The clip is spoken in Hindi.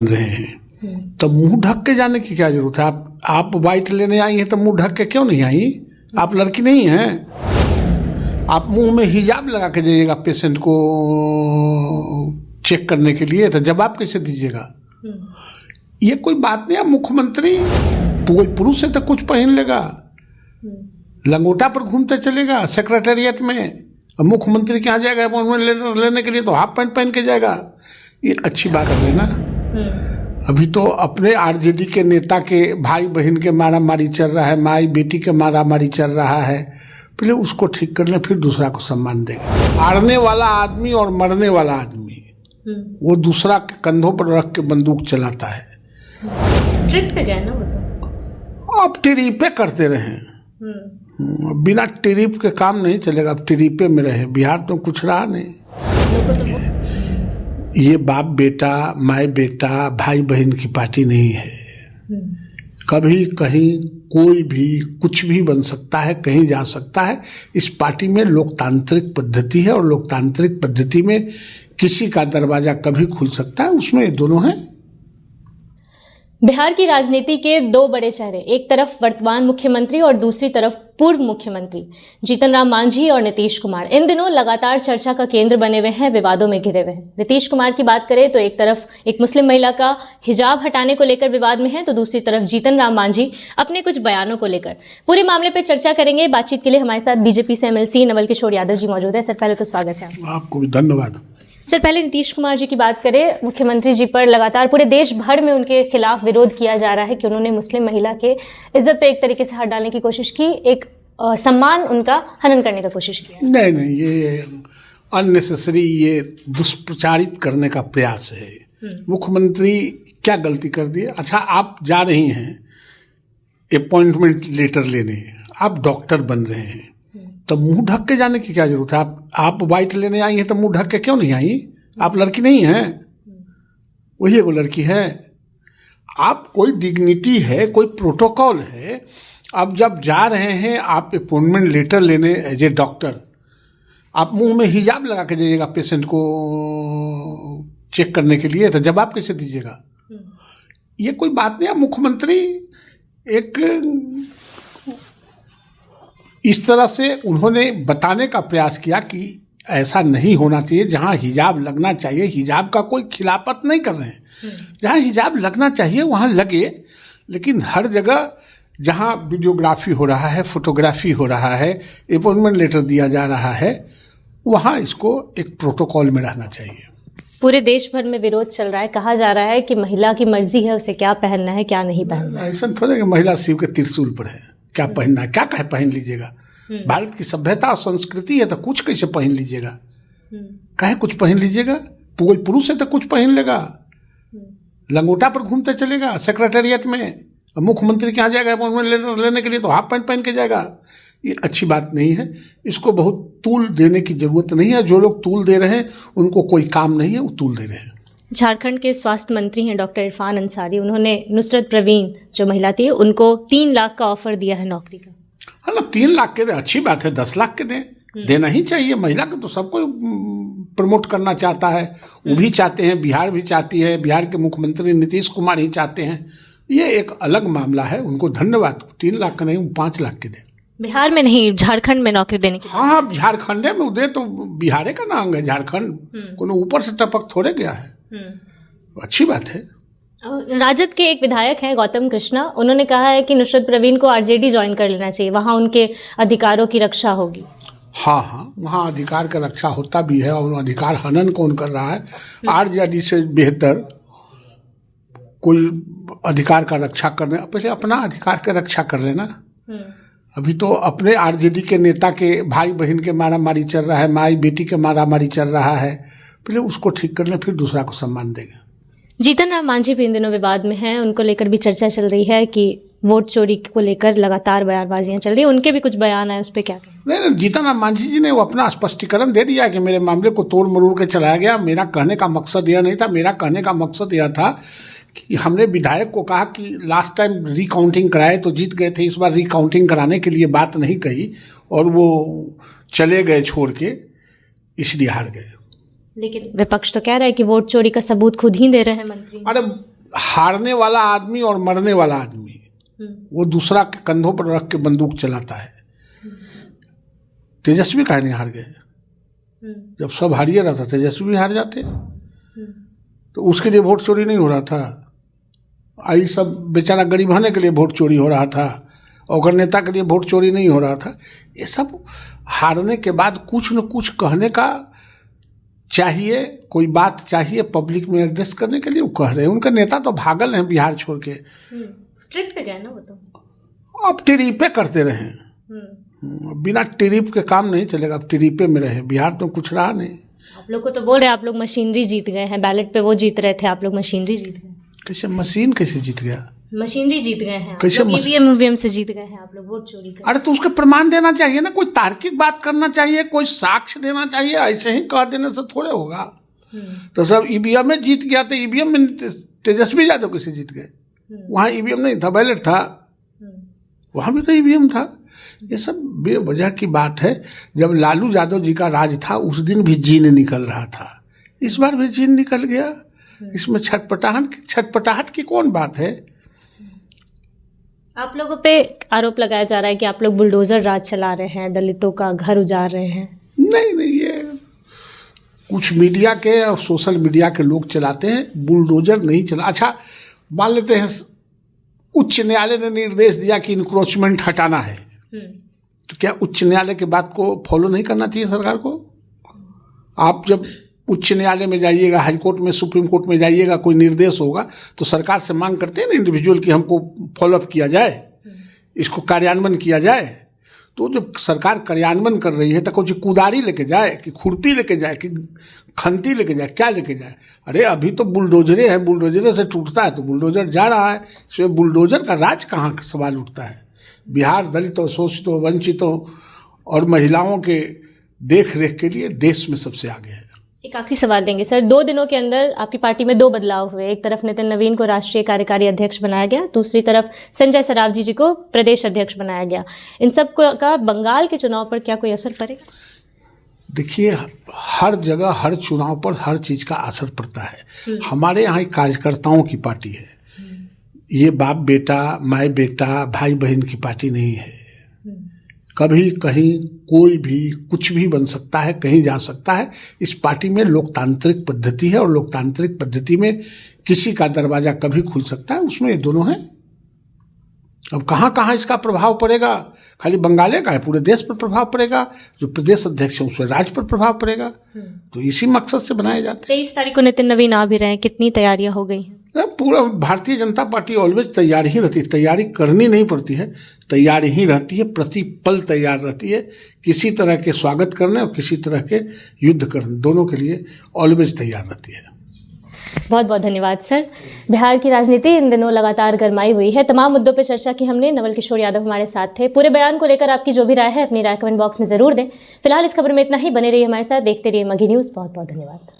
रहे हैं तो मुंह ढक के जाने की क्या जरूरत है। आप वाइट लेने आई हैं तो मुंह ढक के क्यों नहीं आई? आप लड़की नहीं हैं। आप मुंह में हिजाब लगा के जाइएगा पेशेंट को चेक करने के लिए, तो जवाब कैसे दीजिएगा? ये कोई बात नहीं। आप मुख्यमंत्री कोई पुरुष है तो कुछ पहन लेगा, लंगोटा पर घूमते चलेगा सेक्रेटेरिएट में। मुख्यमंत्री के यहाँ जाएगा अपॉइंटमेंट लेने के लिए तो हाफ पैंट पहन के जाएगा। ये अच्छी बात है ना। अभी तो अपने आरजेडी के नेता के भाई बहन के मारा मारी चल रहा है, माई बेटी के मारा मारी चल रहा है। पहले उसको ठीक कर लें, फिर दूसरा को सम्मान देंगे। हारने वाला आदमी और मरने वाला आदमी वो दूसरा के कंधों पर रख के बंदूक चलाता है। ट्रिप पे गए ना वो तो। अब टिरिपे करते रहे, बिना टिरिप के काम नहीं चलेगा। अब टिरिपे में रहे, बिहार तो कुछ रहा नहीं। ये बाप बेटा माए बेटा भाई बहन की पार्टी नहीं है। कभी कहीं कोई भी कुछ भी बन सकता है, कहीं जा सकता है। इस पार्टी में लोकतांत्रिक पद्धति है और लोकतांत्रिक पद्धति में किसी का दरवाजा कभी खुल सकता है। उसमें ये दोनों हैं। बिहार की राजनीति के दो बड़े चेहरे, एक तरफ वर्तमान मुख्यमंत्री और दूसरी तरफ पूर्व मुख्यमंत्री जीतन राम मांझी और नीतीश कुमार, इन दिनों लगातार चर्चा का केंद्र बने हुए हैं, विवादों में घिरे हुए हैं। नीतीश कुमार की बात करें तो एक तरफ एक मुस्लिम महिला का हिजाब हटाने को लेकर विवाद में है, तो दूसरी तरफ जीतन राम मांझी अपने कुछ बयानों को लेकर। पूरे मामले पर चर्चा करेंगे। बातचीत के लिए हमारे साथ बीजेपी से एमएलसी नवल किशोर यादव जी मौजूद है। सर पहले तो स्वागत है आपको भी। धन्यवाद। सर पहले नीतीश कुमार जी की बात करें, मुख्यमंत्री जी पर लगातार पूरे देश भर में उनके खिलाफ विरोध किया जा रहा है कि उन्होंने मुस्लिम महिला के इज्जत पे एक तरीके से हाथ डालने की कोशिश की, एक सम्मान उनका हनन करने का कोशिश किया। नहीं, ये अननेसेसरी, ये दुष्प्रचारित करने का प्रयास है। मुख्यमंत्री क्या गलती कर दी? अच्छा, आप जा रही हैं अपॉइंटमेंट लेटर लेने, आप डॉक्टर बन रहे हैं तो मुंह ढक के जाने की क्या जरूरत है? आप वाइट लेने आई हैं तो मुंह ढक के क्यों नहीं आई? आप लड़की नहीं हैं। वही एगो लड़की है। आप कोई डिग्निटी है, कोई प्रोटोकॉल है। अब जब जा रहे हैं आप अपॉइंटमेंट लेटर लेने एज ए डॉक्टर, आप मुंह में हिजाब लगा के जाइएगा पेशेंट को चेक करने के लिए, तो जवाब कैसे दीजिएगा? ये कोई बात नहीं। आप मुख्यमंत्री एक इस तरह से उन्होंने बताने का प्रयास किया कि ऐसा नहीं होना चाहिए। जहां हिजाब लगना चाहिए, हिजाब का कोई खिलाफत नहीं कर रहे हैं। जहां हिजाब लगना चाहिए वहां लगे, लेकिन हर जगह जहां वीडियोग्राफी हो रहा है, फोटोग्राफी हो रहा है, अपॉइंटमेंट लेटर दिया जा रहा है, वहां इसको एक प्रोटोकॉल में रहना चाहिए। पूरे देश भर में विरोध चल रहा है, कहा जा रहा है कि महिला की मर्जी है उसे क्या पहनना है क्या नहीं पहनना है। ऐसा थोड़ा कि महिला शिव के त्रिशूल पर है, क्या पहनना है, क्या कहे पहन लीजिएगा। भारत की सभ्यता और संस्कृति है तो कुछ कैसे पहन लीजिएगा, कहे कुछ पहन लीजिएगा। कोई पुरुष है तो कुछ पहन लेगा, लंगोटा पर घूमते चलेगा सेक्रेटेरिएट में। मुख्यमंत्री के यहाँ जाएगा अपॉइंटमेंट लेने के लिए तो हाफ पैंट पहन के जाएगा। ये अच्छी बात नहीं है। इसको बहुत तूल देने की जरूरत नहीं है। जो लोग तूल दे रहे हैं उनको कोई काम नहीं है, वो तूल दे रहे हैं। झारखंड के स्वास्थ्य मंत्री हैं डॉक्टर इरफान अंसारी, उन्होंने नुसरत प्रवीण जो महिला थी उनको 3 लाख का ऑफर दिया है नौकरी का। हाँ ना, 3 लाख के दे, अच्छी बात है। 10 लाख के दें, देना ही चाहिए। महिला को तो सबको प्रमोट करना चाहता है, वो भी चाहते हैं, बिहार भी चाहती है, बिहार के मुख्यमंत्री नीतीश कुमार ही चाहते हैं। ये एक अलग मामला है, उनको धन्यवाद। 3 लाख का नहीं, 5 लाख के दें। बिहार में नहीं, झारखंड में नौकरी देने की। हाँ, झारखंड में दे तो बिहार का नाम है झारखंड, कोनो ऊपर से टपक थोड़े गया है। अच्छी बात है। राजद के एक विधायक हैं गौतम कृष्णा, उन्होंने कहा है कि नुसरत प्रवीण को आरजेडी ज्वाइन कर लेना चाहिए, वहां उनके अधिकारों की रक्षा होगी। हाँ, वहाँ अधिकार का रक्षा होता भी है और अधिकार हनन कौन कर रहा है? आरजेडी से बेहतर कोई अधिकार का रक्षा करने, पहले अपना अधिकार का रक्षा कर लेना। अभी तो अपने आरजेडी के नेता के भाई बहन के मारा मारी चल रहा है, माई बेटी के मारा मारी चल रहा है। पहले उसको ठीक कर लें, फिर दूसरा को सम्मान देंगे। जीतन राम मांझी भी इन दिनों विवाद में हैं, उनको लेकर भी चर्चा चल रही है कि वोट चोरी को लेकर लगातार बयानबाजियां चल रही है, उनके भी कुछ बयान है, उस पर क्या कहें? नहीं, जीतन राम मांझी जी ने वो अपना स्पष्टीकरण दे दिया कि मेरे मामले को तोड़ मरोड़ के चलाया गया। मेरा कहने का मकसद यह नहीं था। मेरा कहने का मकसद यह था कि हमने विधायक को कहा कि लास्ट टाइम रिकाउंटिंग कराए तो जीत गए थे, इस बार रिकाउंटिंग कराने के लिए बात नहीं कही और वो चले गए छोड़ के, इसलिए हार गए। लेकिन विपक्ष तो कह रहा है कि वोट चोरी का सबूत खुद ही दे रहे हैं मंत्री। अरे हारने वाला आदमी और मरने वाला आदमी वो दूसरा के कंधों पर रख के बंदूक चलाता है। तेजस्वी काहे नहीं हार गए? जब सब हारिए रहा था तेजस्वी भी हार जाते, तो उसके लिए वोट चोरी नहीं हो रहा था। आई सब बेचारा गरीब होने के लिए वोट चोरी हो रहा था, और नेता के लिए वोट चोरी नहीं हो रहा था। ये सब हारने के बाद कुछ न कुछ कहने का चाहिए, कोई बात चाहिए पब्लिक में एड्रेस करने के लिए, वो कह रहे हैं। उनका नेता तो भागल हैं बिहार छोड़ के, ट्रिप पे गए ना वो तो। अब टिरिपे करते रहे, बिना टिरिप के काम नहीं चलेगा। अब टिरिपे में रहे, बिहार तो कुछ रहा नहीं। आप लोग को तो बोल रहे हैं आप लोग मशीनरी जीत गए हैं, बैलेट पे वो जीत रहे थे, आप लोग मशीनरी जीत गए। कैसे मशीन कैसे जीत गया? मशीनरी जीत गए हैं, कैसे ईवीएम से जीत गए हैं आप लोग, वोट चोरी कर। अरे तो उसके प्रमाण देना चाहिए ना, कोई तार्किक बात करना चाहिए, कोई साक्ष्य देना चाहिए। ऐसे ही कह देने से थोड़े होगा। तो सब ईवीएम में जीत गया, तो ईवीएम में तेजस्वी यादव कैसे जीत गए? वहाँ ईवीएम नहीं था, बैलेट था, वहाँ भी तो ईवीएम था। ये सब बेवजह की बात है। जब लालू यादव जी का राज था उस दिन भी जीन निकल रहा था, इस बार भी जीन निकल गया। इसमें छटपटाहट की कौन बात है? आप लोगों पे आरोप लगाया जा रहा है कि आप लोग बुलडोजर राज चला रहे हैं, दलितों का घर उजाड़ रहे हैं। नहीं, ये कुछ मीडिया के और सोशल मीडिया के लोग चलाते हैं, बुलडोजर नहीं चला। अच्छा मान लेते हैं उच्च न्यायालय ने निर्देश दिया कि इंक्रोचमेंट हटाना है, तो क्या उच्च न्यायालय की बात को फॉलो नहीं करना चाहिए सरकार को? आप जब उच्च न्यायालय में जाइएगा, हाई कोर्ट में, सुप्रीम कोर्ट में जाइएगा, कोई निर्देश होगा तो सरकार से मांग करते हैं ना इंडिविजुअल कि हमको फॉलोअप किया जाए, इसको कार्यान्वयन किया जाए। तो जब सरकार कार्यान्वयन कर रही है तो कुछ कुदारी लेके जाए कि खुरपी लेके जाए कि खंती लेके जाए, क्या लेके जाए? अरे अभी तो बुलडोजरे है, बुलडोजरे से टूटता है तो बुलडोजर जा रहा है। इसमें बुलडोजर का राज कहाँ का सवाल उठता है? बिहार दलितों, शोषितों, वंचितों और महिलाओं के देख रेख के लिए देश में सबसे आगे है। एक आखिरी सवाल देंगे सर, 2 दिनों के अंदर आपकी पार्टी में 2 बदलाव हुए। एक तरफ नितिन नवीन को राष्ट्रीय कार्यकारी अध्यक्ष बनाया गया, दूसरी तरफ संजय सरावगी जी को प्रदेश अध्यक्ष बनाया गया। इन सब का बंगाल के चुनाव पर क्या कोई असर पड़ेगा? देखिए, हर जगह हर चुनाव पर हर चीज का असर पड़ता है। हमारे यहाँ कार्यकर्ताओं की पार्टी है, ये बाप बेटा, माए बेटा, भाई बहन की पार्टी नहीं है। कभी कहीं कोई भी कुछ भी बन सकता है, कहीं जा सकता है। इस पार्टी में लोकतांत्रिक पद्धति है, और लोकतांत्रिक पद्धति में किसी का दरवाजा कभी खुल सकता है, उसमें ये दोनों हैं। अब कहाँ कहाँ इसका प्रभाव पड़ेगा? खाली बंगाले का है, पूरे देश पर प्रभाव पड़ेगा। जो प्रदेश अध्यक्ष है उस पर राज्य पर प्रभाव पड़ेगा। तो इसी मकसद से बनाए जाते हैं। 23 तारीख को नितिन नवीन आ भी रहे हैं, कितनी तैयारियां हो गई हैं? पूरा भारतीय जनता पार्टी ऑलवेज तैयार ही रहती है, तैयारी करनी नहीं पड़ती है, तैयार ही रहती है, प्रति पल तैयार रहती है। किसी तरह के स्वागत करने और किसी तरह के युद्ध करने, दोनों के लिए ऑलवेज तैयार रहती है। बहुत बहुत धन्यवाद सर। बिहार की राजनीति इन दिनों लगातार गरमाई हुई है। तमाम मुद्दों पर चर्चा की हमने। नवल किशोर यादव हमारे साथ थे। पूरे बयान को लेकर आपकी जो भी राय है अपनी राय कमेंट बॉक्स में जरूर दें। फिलहाल इस खबर में इतना ही। बने रहिए हमारे साथ, देखते रहिए मगही न्यूज़। बहुत बहुत धन्यवाद।